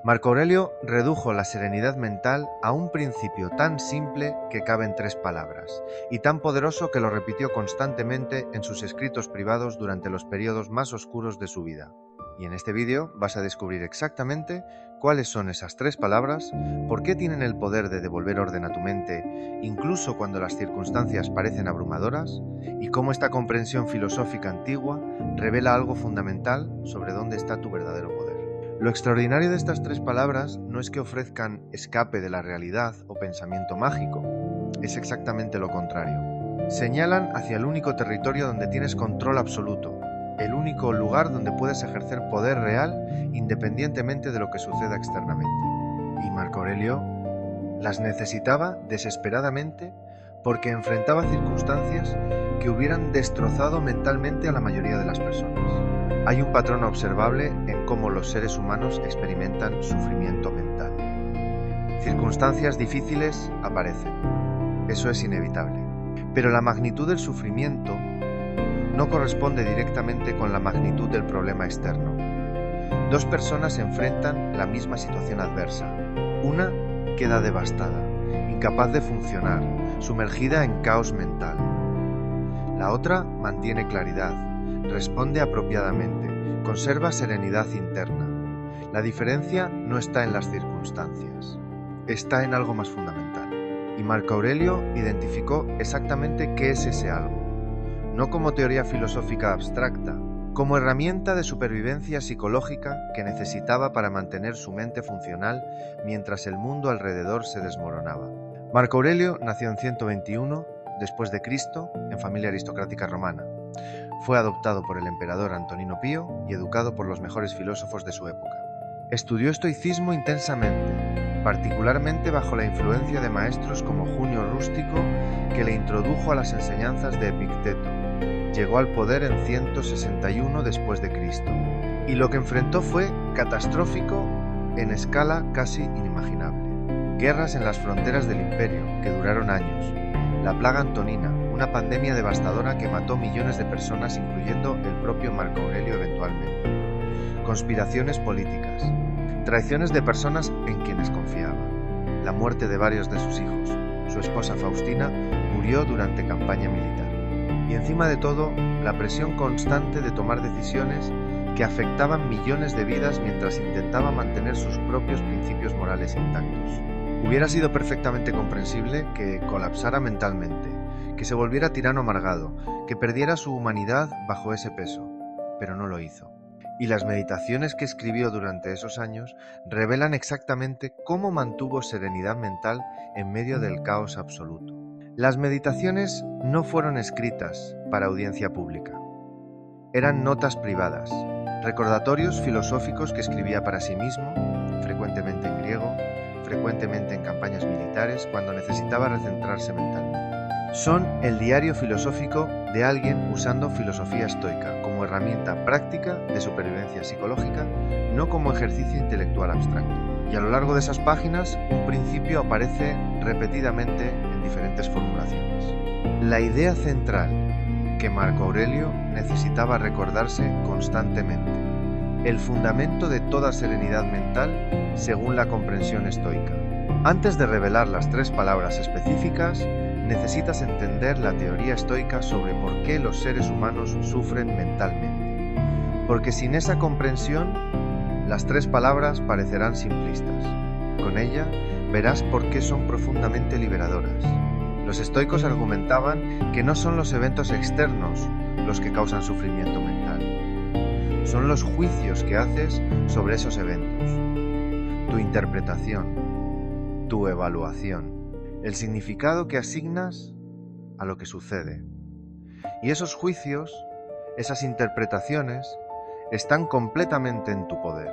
Marco Aurelio redujo la serenidad mental a un principio tan simple que cabe en 3 palabras, y tan poderoso que lo repitió constantemente en sus escritos privados durante los periodos más oscuros de su vida. Y en este vídeo vas a descubrir exactamente cuáles son esas 3 palabras, por qué tienen el poder de devolver orden a tu mente, incluso cuando las circunstancias parecen abrumadoras, y cómo esta comprensión filosófica antigua revela algo fundamental sobre dónde está tu verdadero poder. Lo extraordinario de estas 3 palabras no es que ofrezcan escape de la realidad o pensamiento mágico, es exactamente lo contrario. Señalan hacia el único territorio donde tienes control absoluto, el único lugar donde puedes ejercer poder real independientemente de lo que suceda externamente. Y Marco Aurelio las necesitaba desesperadamente porque enfrentaba circunstancias que hubieran destrozado mentalmente a la mayoría de las personas. Hay un patrón observable en cómo los seres humanos experimentan sufrimiento mental. Circunstancias difíciles aparecen, eso es inevitable, pero la magnitud del sufrimiento no corresponde directamente con la magnitud del problema externo. 2 personas enfrentan la misma situación adversa. Una queda devastada, incapaz de funcionar, sumergida en caos mental. La otra mantiene claridad, responde apropiadamente, conserva serenidad interna. La diferencia no está en las circunstancias, está en algo más fundamental. Y Marco Aurelio identificó exactamente qué es ese algo, no como teoría filosófica abstracta, como herramienta de supervivencia psicológica que necesitaba para mantener su mente funcional mientras el mundo alrededor se desmoronaba. Marco Aurelio nació en 121 después de Cristo en familia aristocrática romana. Fue adoptado por el emperador Antonino Pío y educado por los mejores filósofos de su época. Estudió estoicismo intensamente, particularmente bajo la influencia de maestros como Junio Rústico, que le introdujo a las enseñanzas de Epicteto. Llegó al poder en 161 después de Cristo, y lo que enfrentó fue catastrófico en escala casi inimaginable. Guerras en las fronteras del imperio, que duraron años, la plaga antonina, una pandemia devastadora que mató millones de personas, incluyendo el propio Marco Aurelio eventualmente. Conspiraciones políticas, traiciones de personas en quienes confiaba, la muerte de varios de sus hijos. Su esposa Faustina murió durante campaña militar. Y encima de todo, la presión constante de tomar decisiones que afectaban millones de vidas mientras intentaba mantener sus propios principios morales intactos. Hubiera sido perfectamente comprensible que colapsara mentalmente, que se volviera tirano amargado, que perdiera su humanidad bajo ese peso, pero no lo hizo. Y las meditaciones que escribió durante esos años revelan exactamente cómo mantuvo serenidad mental en medio del caos absoluto. Las meditaciones no fueron escritas para audiencia pública. Eran notas privadas, recordatorios filosóficos que escribía para sí mismo, frecuentemente en griego, frecuentemente en campañas militares, cuando necesitaba recentrarse mentalmente. Son el diario filosófico de alguien usando filosofía estoica como herramienta práctica de supervivencia psicológica, no como ejercicio intelectual abstracto. Y a lo largo de esas páginas, un principio aparece repetidamente en diferentes formulaciones. La idea central que Marco Aurelio necesitaba recordarse constantemente, el fundamento de toda serenidad mental según la comprensión estoica. Antes de revelar las 3 palabras específicas, necesitas entender la teoría estoica sobre por qué los seres humanos sufren mentalmente. Porque sin esa comprensión, las 3 palabras parecerán simplistas. Con ella, verás por qué son profundamente liberadoras. Los estoicos argumentaban que no son los eventos externos los que causan sufrimiento mental. Son los juicios que haces sobre esos eventos, tu interpretación, tu evaluación, el significado que asignas a lo que sucede. Y esos juicios, esas interpretaciones, están completamente en tu poder.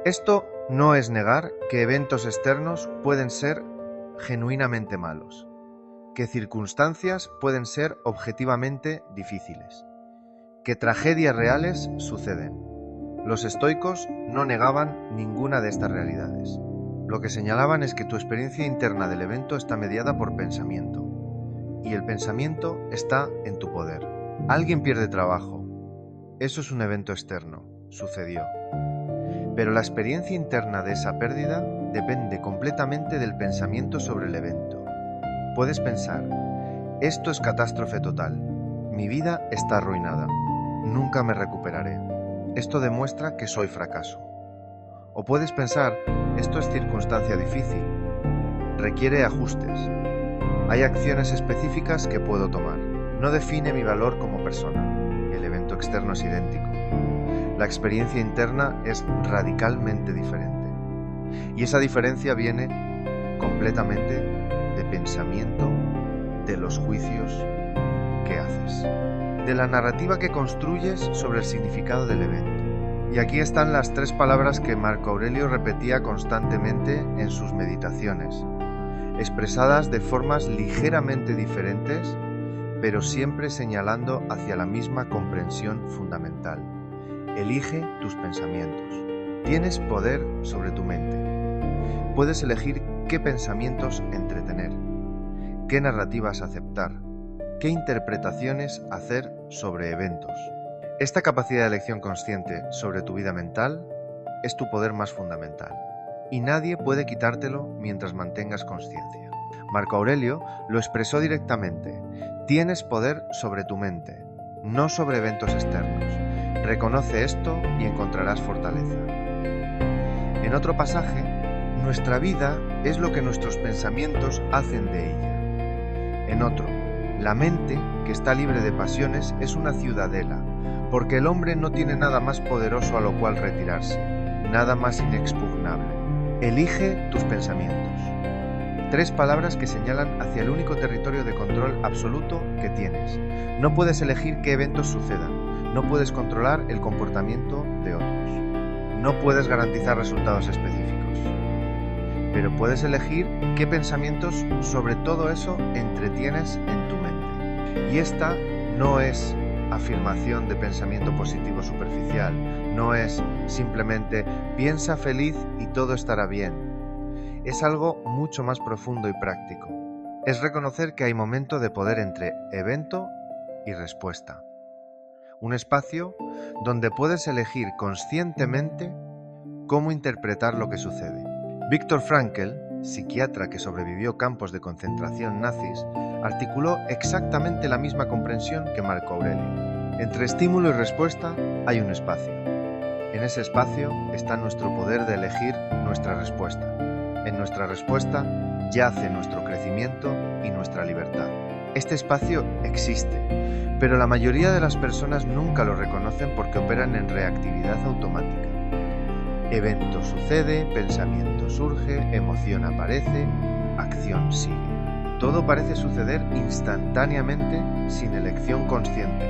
Esto no es negar que eventos externos pueden ser genuinamente malos, que circunstancias pueden ser objetivamente difíciles, que tragedias reales suceden. Los estoicos no negaban ninguna de estas realidades. Lo que señalaban es que tu experiencia interna del evento está mediada por pensamiento, y el pensamiento está en tu poder. Alguien pierde trabajo. Eso es un evento externo. Sucedió. Pero la experiencia interna de esa pérdida depende completamente del pensamiento sobre el evento. Puedes pensar, esto es catástrofe total, mi vida está arruinada, nunca me recuperaré, esto demuestra que soy fracaso. O puedes pensar, esto es circunstancia difícil, requiere ajustes, hay acciones específicas que puedo tomar, no define mi valor como persona, el evento externo es idéntico. La experiencia interna es radicalmente diferente. Y esa diferencia viene completamente de pensamiento, de los juicios que haces, de la narrativa que construyes sobre el significado del evento. Y aquí están las 3 palabras que Marco Aurelio repetía constantemente en sus meditaciones, expresadas de formas ligeramente diferentes, pero siempre señalando hacia la misma comprensión fundamental. Elige tus pensamientos. Tienes poder sobre tu mente. Puedes elegir qué pensamientos entretener, qué narrativas aceptar, qué interpretaciones hacer sobre eventos. Esta capacidad de elección consciente sobre tu vida mental es tu poder más fundamental, y nadie puede quitártelo mientras mantengas consciencia. Marco Aurelio lo expresó directamente: tienes poder sobre tu mente, no sobre eventos externos. Reconoce esto y encontrarás fortaleza. En otro pasaje, nuestra vida es lo que nuestros pensamientos hacen de ella. En otro, la mente, que está libre de pasiones, es una ciudadela, porque el hombre no tiene nada más poderoso a lo cual retirarse, nada más inexpugnable. Elige tus pensamientos. 3 palabras que señalan hacia el único territorio de control absoluto que tienes. No puedes elegir qué eventos sucedan. No puedes controlar el comportamiento de otros. No puedes garantizar resultados específicos. Pero puedes elegir qué pensamientos sobre todo eso entretienes en tu mente. Y esta no es afirmación de pensamiento positivo superficial. No es simplemente piensa feliz y todo estará bien. Es algo mucho más profundo y práctico. Es reconocer que hay momento de poder entre evento y respuesta. Un espacio donde puedes elegir conscientemente cómo interpretar lo que sucede. Viktor Frankl, psiquiatra que sobrevivió campos de concentración nazis, articuló exactamente la misma comprensión que Marco Aurelio. Entre estímulo y respuesta hay un espacio. En ese espacio está nuestro poder de elegir nuestra respuesta. En nuestra respuesta yace nuestro crecimiento y nuestra libertad. Este espacio existe, pero la mayoría de las personas nunca lo reconocen porque operan en reactividad automática. Evento sucede, pensamiento surge, emoción aparece, acción sigue. Todo parece suceder instantáneamente sin elección consciente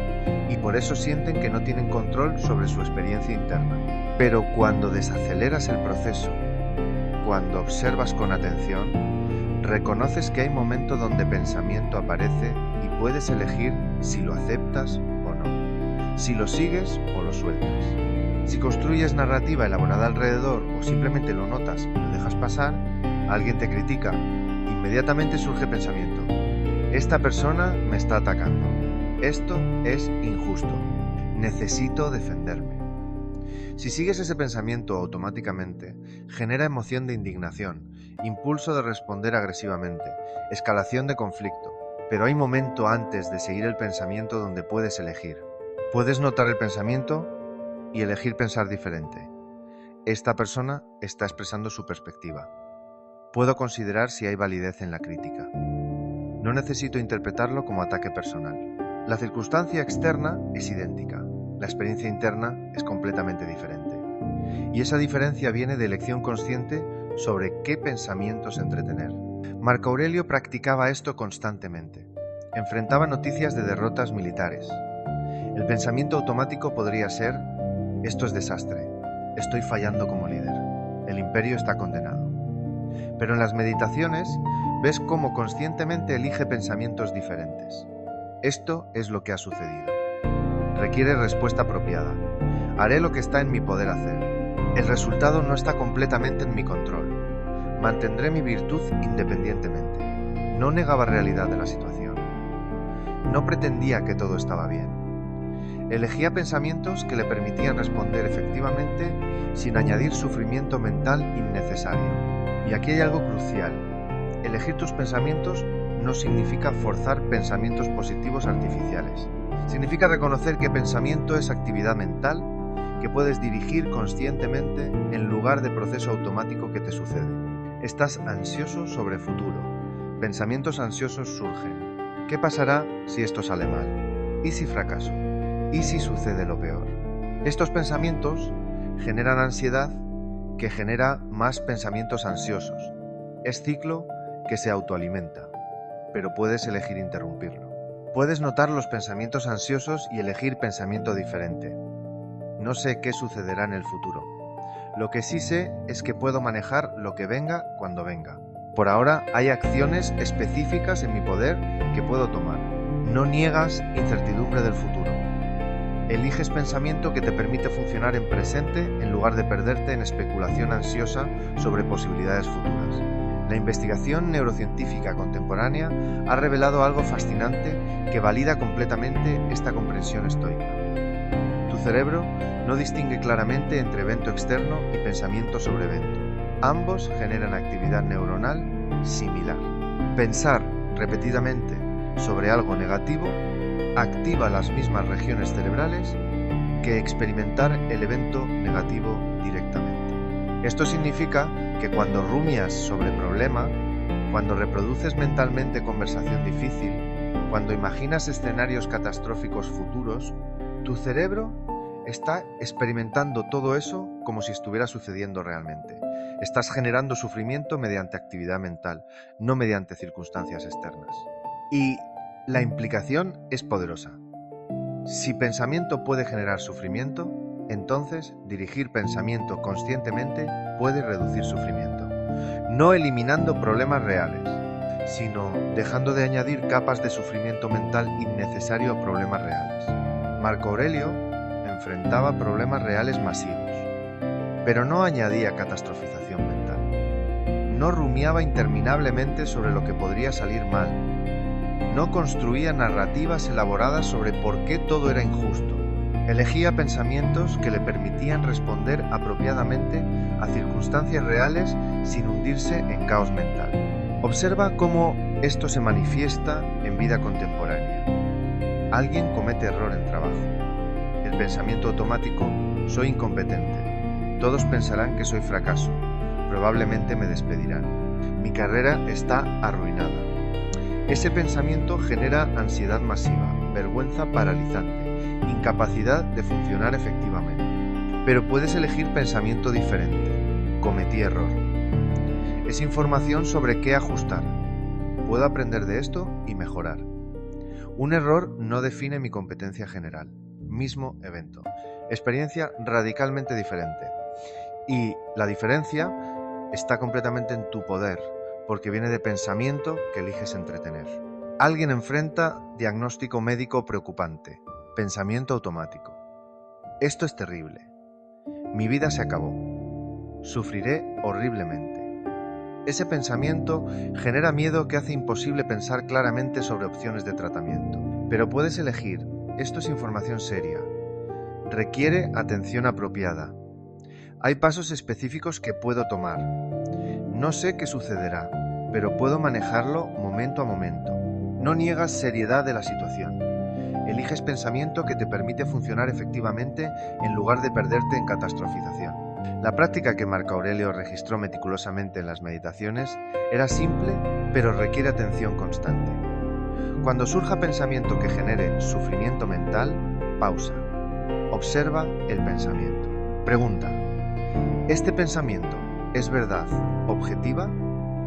y por eso sienten que no tienen control sobre su experiencia interna. Pero cuando desaceleras el proceso, cuando observas con atención, reconoces que hay momentos donde pensamiento aparece y puedes elegir si lo aceptas o no, si lo sigues o lo sueltas. Si construyes narrativa elaborada alrededor o simplemente lo notas y lo dejas pasar, alguien te critica, inmediatamente surge pensamiento: esta persona me está atacando, esto es injusto, necesito defenderme. Si sigues ese pensamiento automáticamente, genera emoción de indignación, impulso de responder agresivamente, escalación de conflicto. Pero hay momento antes de seguir el pensamiento donde puedes elegir. Puedes notar el pensamiento y elegir pensar diferente. Esta persona está expresando su perspectiva. Puedo considerar si hay validez en la crítica. No necesito interpretarlo como ataque personal. La circunstancia externa es idéntica. La experiencia interna es completamente diferente. Y esa diferencia viene de elección consciente sobre qué pensamientos entretener. Marco Aurelio practicaba esto constantemente. Enfrentaba noticias de derrotas militares. El pensamiento automático podría ser: esto es desastre, estoy fallando como líder, el imperio está condenado. Pero en las meditaciones ves cómo conscientemente elige pensamientos diferentes. Esto es lo que ha sucedido. Requiere respuesta apropiada. Haré lo que está en mi poder hacer. El resultado no está completamente en mi control. Mantendré mi virtud independientemente. No negaba realidad de la situación. No pretendía que todo estaba bien. Elegía pensamientos que le permitían responder efectivamente sin añadir sufrimiento mental innecesario. Y aquí hay algo crucial. Elegir tus pensamientos no significa forzar pensamientos positivos artificiales. Significa reconocer que pensamiento es actividad mental que puedes dirigir conscientemente en lugar de proceso automático que te sucede. Estás ansioso sobre futuro. Pensamientos ansiosos surgen. ¿Qué pasará si esto sale mal? ¿Y si fracaso? ¿Y si sucede lo peor? Estos pensamientos generan ansiedad que genera más pensamientos ansiosos. Es ciclo que se autoalimenta, pero puedes elegir interrumpirlo. Puedes notar los pensamientos ansiosos y elegir pensamiento diferente. No sé qué sucederá en el futuro. Lo que sí sé es que puedo manejar lo que venga cuando venga. Por ahora hay acciones específicas en mi poder que puedo tomar. No niegas incertidumbre del futuro. Eliges pensamiento que te permite funcionar en presente en lugar de perderte en especulación ansiosa sobre posibilidades futuras. La investigación neurocientífica contemporánea ha revelado algo fascinante que valida completamente esta comprensión estoica. Tu cerebro no distingue claramente entre evento externo y pensamiento sobre evento. Ambos generan actividad neuronal similar. Pensar repetidamente sobre algo negativo activa las mismas regiones cerebrales que experimentar el evento negativo directamente. Esto significa que cuando rumias sobre el problema, cuando reproduces mentalmente conversación difícil, cuando imaginas escenarios catastróficos futuros, tu cerebro está experimentando todo eso como si estuviera sucediendo realmente. Estás generando sufrimiento mediante actividad mental, no mediante circunstancias externas. Y la implicación es poderosa. Si pensamiento puede generar sufrimiento, entonces dirigir pensamiento conscientemente puede reducir sufrimiento. No eliminando problemas reales, sino dejando de añadir capas de sufrimiento mental innecesario a problemas reales. Marco Aurelio enfrentaba problemas reales masivos, pero no añadía catastrofización mental. No rumiaba interminablemente sobre lo que podría salir mal. No construía narrativas elaboradas sobre por qué todo era injusto. Elegía pensamientos que le permitían responder apropiadamente a circunstancias reales sin hundirse en caos mental. Observa cómo esto se manifiesta en vida contemporánea. Alguien comete error en trabajo. El pensamiento automático: soy incompetente. Todos pensarán que soy fracaso. Probablemente me despedirán. Mi carrera está arruinada. Ese pensamiento genera ansiedad masiva, vergüenza paralizante, incapacidad de funcionar efectivamente. Pero puedes elegir pensamiento diferente. Cometí error. Es información sobre qué ajustar. Puedo aprender de esto y mejorar. Un error no define mi competencia general. Mismo evento. Experiencia radicalmente diferente. Y la diferencia está completamente en tu poder, porque viene de pensamiento que eliges entretener. Alguien enfrenta diagnóstico médico preocupante. Pensamiento automático: esto es terrible. Mi vida se acabó. Sufriré horriblemente. Ese pensamiento genera miedo que hace imposible pensar claramente sobre opciones de tratamiento. Pero puedes elegir: esto es información seria. Requiere atención apropiada. Hay pasos específicos que puedo tomar. No sé qué sucederá, pero puedo manejarlo momento a momento. No niegas seriedad de la situación. Eliges pensamiento que te permite funcionar efectivamente en lugar de perderte en catastrofización. La práctica que Marco Aurelio registró meticulosamente en las meditaciones era simple, pero requiere atención constante. Cuando surja pensamiento que genere sufrimiento mental, pausa. Observa el pensamiento. Pregunta: ¿este pensamiento es verdad objetiva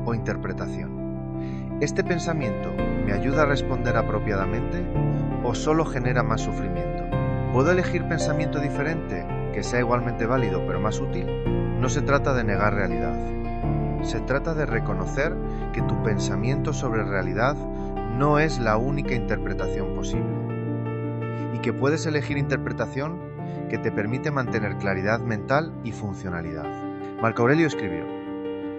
o interpretación? ¿Este pensamiento me ayuda a responder apropiadamente o solo genera más sufrimiento? ¿Puedo elegir pensamiento diferente que sea igualmente válido pero más útil? No se trata de negar realidad. Se trata de reconocer que tu pensamiento sobre realidad no es la única interpretación posible y que puedes elegir interpretación que te permite mantener claridad mental y funcionalidad. Marco Aurelio escribió: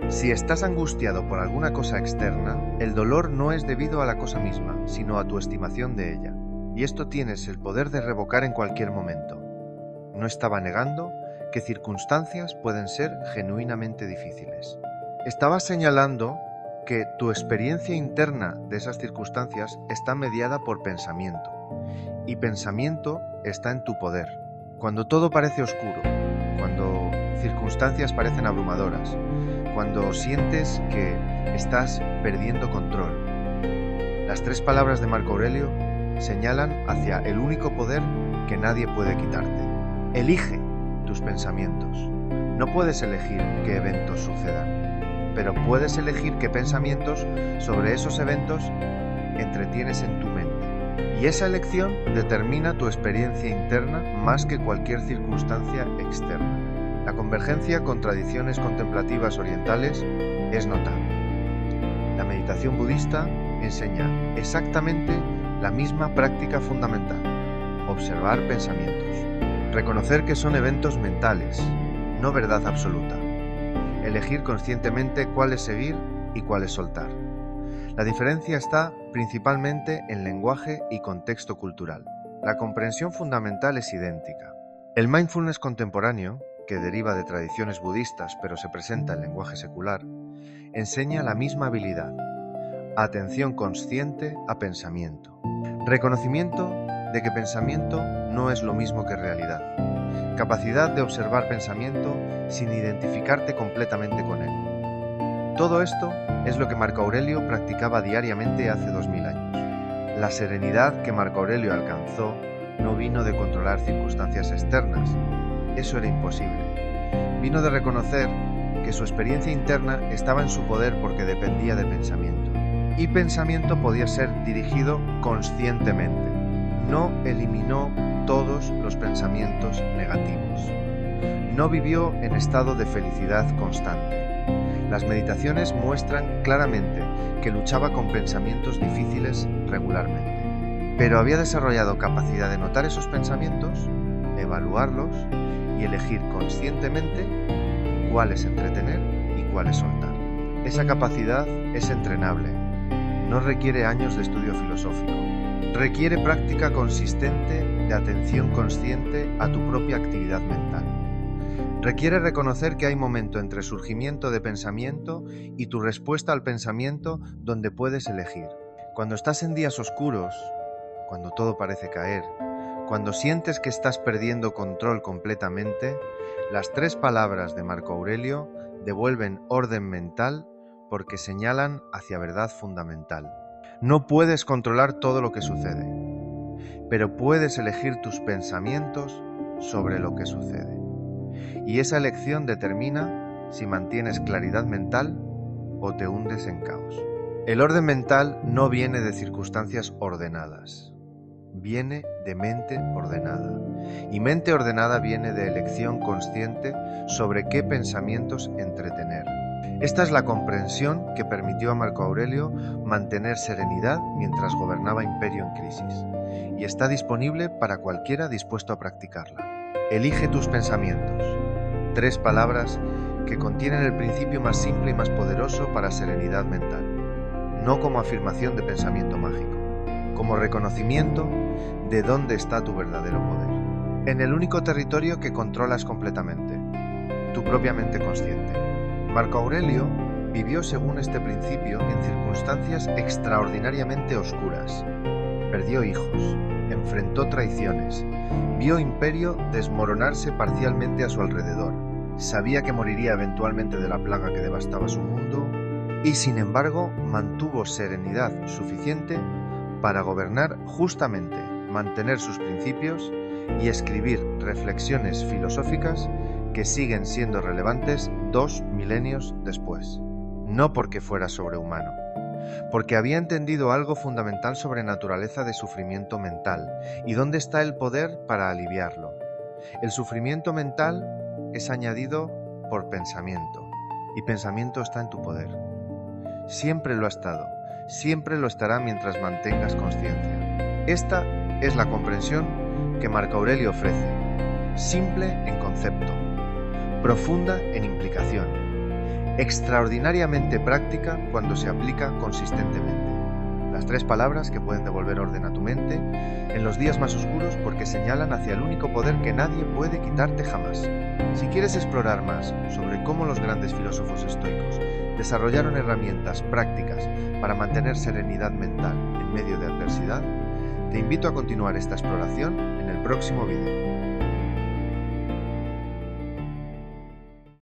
si estás angustiado por alguna cosa externa, el dolor no es debido a la cosa misma, sino a tu estimación de ella. y esto tienes el poder de revocar en cualquier momento. No estaba negando que circunstancias pueden ser genuinamente difíciles. Estaba señalando que tu experiencia interna de esas circunstancias está mediada por pensamiento, y pensamiento está en tu poder. Cuando todo parece oscuro, cuando circunstancias parecen abrumadoras, cuando sientes que estás perdiendo control, las 3 palabras de Marco Aurelio señalan hacia el único poder que nadie puede quitarte. Elige tus pensamientos. No puedes elegir qué eventos sucedan, pero puedes elegir qué pensamientos sobre esos eventos entretienes en tu mente. Y esa elección determina tu experiencia interna más que cualquier circunstancia externa. La convergencia con tradiciones contemplativas orientales es notable. La meditación budista enseña exactamente la misma práctica fundamental: observar pensamientos. Reconocer que son eventos mentales, no verdad absoluta. Elegir conscientemente cuáles seguir y cuáles soltar. La diferencia está principalmente en lenguaje y contexto cultural. La comprensión fundamental es idéntica. El mindfulness contemporáneo, que deriva de tradiciones budistas pero se presenta en lenguaje secular, enseña la misma habilidad: atención consciente a pensamiento. Reconocimiento de que pensamiento no es lo mismo que realidad. Capacidad de observar pensamiento sin identificarte completamente con él. Todo esto es lo que Marco Aurelio practicaba diariamente hace 2000 años. La serenidad que Marco Aurelio alcanzó no vino de controlar circunstancias externas. Eso era imposible. Vino de reconocer que su experiencia interna estaba en su poder porque dependía de pensamiento. Y pensamiento podía ser dirigido conscientemente. No eliminó todos los pensamientos negativos. No vivió en estado de felicidad constante. Las meditaciones muestran claramente que luchaba con pensamientos difíciles regularmente, pero había desarrollado capacidad de notar esos pensamientos, evaluarlos y elegir conscientemente cuáles entretener y cuáles soltar. Esa capacidad es entrenable, no requiere años de estudio filosófico, requiere práctica consistente de atención consciente a tu propia actividad mental. Requiere reconocer que hay momento entre surgimiento de pensamiento y tu respuesta al pensamiento donde puedes elegir. Cuando estás en días oscuros, cuando todo parece caer, cuando sientes que estás perdiendo control completamente, las 3 palabras de Marco Aurelio devuelven orden mental porque señalan hacia verdad fundamental. No puedes controlar todo lo que sucede, pero puedes elegir tus pensamientos sobre lo que sucede. Y esa elección determina si mantienes claridad mental o te hundes en caos. El orden mental no viene de circunstancias ordenadas, viene de mente ordenada. Y mente ordenada viene de elección consciente sobre qué pensamientos entretener. Esta es la comprensión que permitió a Marco Aurelio mantener serenidad mientras gobernaba imperio en crisis, y está disponible para cualquiera dispuesto a practicarla. Elige tus pensamientos. 3 palabras que contienen el principio más simple y más poderoso para serenidad mental, no como afirmación de pensamiento mágico, como reconocimiento de dónde está tu verdadero poder, en el único territorio que controlas completamente, tu propia mente consciente. Marco Aurelio vivió según este principio en circunstancias extraordinariamente oscuras. Perdió hijos, enfrentó traiciones, vio imperio desmoronarse parcialmente a su alrededor, sabía que moriría eventualmente de la plaga que devastaba su mundo y, sin embargo, mantuvo serenidad suficiente para gobernar justamente, mantener sus principios y escribir reflexiones filosóficas que siguen siendo relevantes 2 milenios después. No porque fuera sobrehumano, porque había entendido algo fundamental sobre naturaleza de sufrimiento mental y dónde está el poder para aliviarlo. El sufrimiento mental es añadido por pensamiento, y pensamiento está en tu poder. Siempre lo ha estado, siempre lo estará mientras mantengas conciencia. Esta es la comprensión que Marco Aurelio ofrece, simple en concepto, profunda en implicación, extraordinariamente práctica cuando se aplica consistentemente. las 3 palabras que pueden devolver orden a tu mente en los días más oscuros porque señalan hacia el único poder que nadie puede quitarte jamás. Si quieres explorar más sobre cómo los grandes filósofos estoicos desarrollaron herramientas prácticas para mantener serenidad mental en medio de adversidad, te invito a continuar esta exploración en el próximo vídeo.